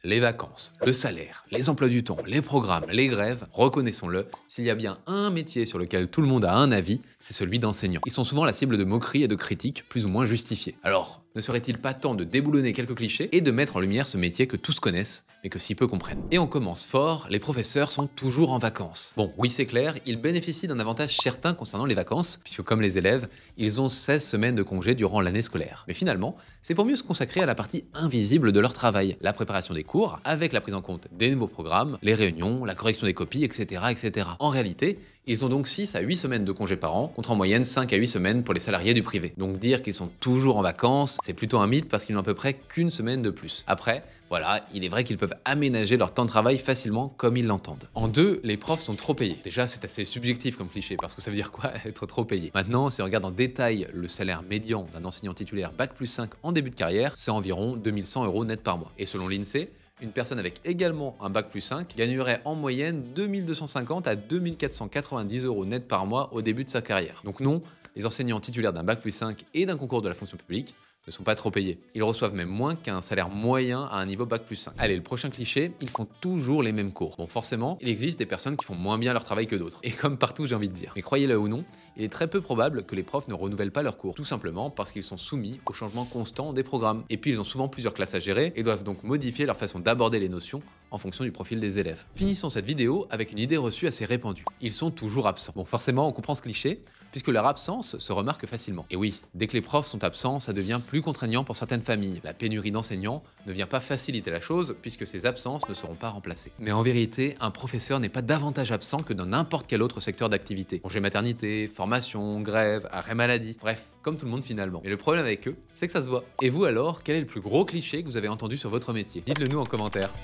Les vacances, le salaire, les emplois du temps, les programmes, les grèves, reconnaissons-le, s'il y a bien un métier sur lequel tout le monde a un avis, c'est celui d'enseignant. Ils sont souvent la cible de moqueries et de critiques plus ou moins justifiées. Alors, ne serait-il pas temps de déboulonner quelques clichés et de mettre en lumière ce métier que tous connaissent, mais que si peu comprennent? Et on commence fort, les professeurs sont toujours en vacances. Bon, oui c'est clair, ils bénéficient d'un avantage certain concernant les vacances, puisque comme les élèves, ils ont 16 semaines de congé durant l'année scolaire. Mais finalement, c'est pour mieux se consacrer à la partie invisible de leur travail, la préparation des cours, avec la prise en compte des nouveaux programmes, les réunions, la correction des copies, etc. etc. En réalité, ils ont donc 6 à 8 semaines de congés par an, contre en moyenne 5 à 8 semaines pour les salariés du privé. Donc dire qu'ils sont toujours en vacances, c'est plutôt un mythe parce qu'ils n'ont à peu près qu'une semaine de plus. Après, voilà, il est vrai qu'ils peuvent aménager leur temps de travail facilement comme ils l'entendent. En deux, les profs sont trop payés. Déjà, c'est assez subjectif comme cliché, parce que ça veut dire quoi être trop payé? Maintenant, si on regarde en détail le salaire médian d'un enseignant titulaire Bac+5 en début de carrière, c'est environ 2100 € net par mois. Et selon l'INSEE, une personne avec également un Bac+5 gagnerait en moyenne 2250 à 2490 € net par mois au début de sa carrière. Donc non, les enseignants titulaires d'un Bac+5 et d'un concours de la fonction publique ne sont pas trop payés. Ils reçoivent même moins qu'un salaire moyen à un niveau Bac+5. Allez, le prochain cliché, ils font toujours les mêmes cours. Bon, forcément, il existe des personnes qui font moins bien leur travail que d'autres. Et comme partout, j'ai envie de dire. Mais croyez-le ou non, il est très peu probable que les profs ne renouvellent pas leurs cours. Tout simplement parce qu'ils sont soumis au changement constant des programmes. Et puis, ils ont souvent plusieurs classes à gérer et doivent donc modifier leur façon d'aborder les notions en fonction du profil des élèves. Finissons cette vidéo avec une idée reçue assez répandue. Ils sont toujours absents. Bon, forcément, on comprend ce cliché, puisque leur absence se remarque facilement. Et oui, dès que les profs sont absents, ça devient plus contraignant pour certaines familles. La pénurie d'enseignants ne vient pas faciliter la chose, puisque ces absences ne seront pas remplacées. Mais en vérité, un professeur n'est pas davantage absent que dans n'importe quel autre secteur d'activité. Congé maternité, formation, grève, arrêt maladie, bref, comme tout le monde finalement. Mais le problème avec eux, c'est que ça se voit. Et vous alors, quel est le plus gros cliché que vous avez entendu sur votre métier? Dites-le nous en commentaire.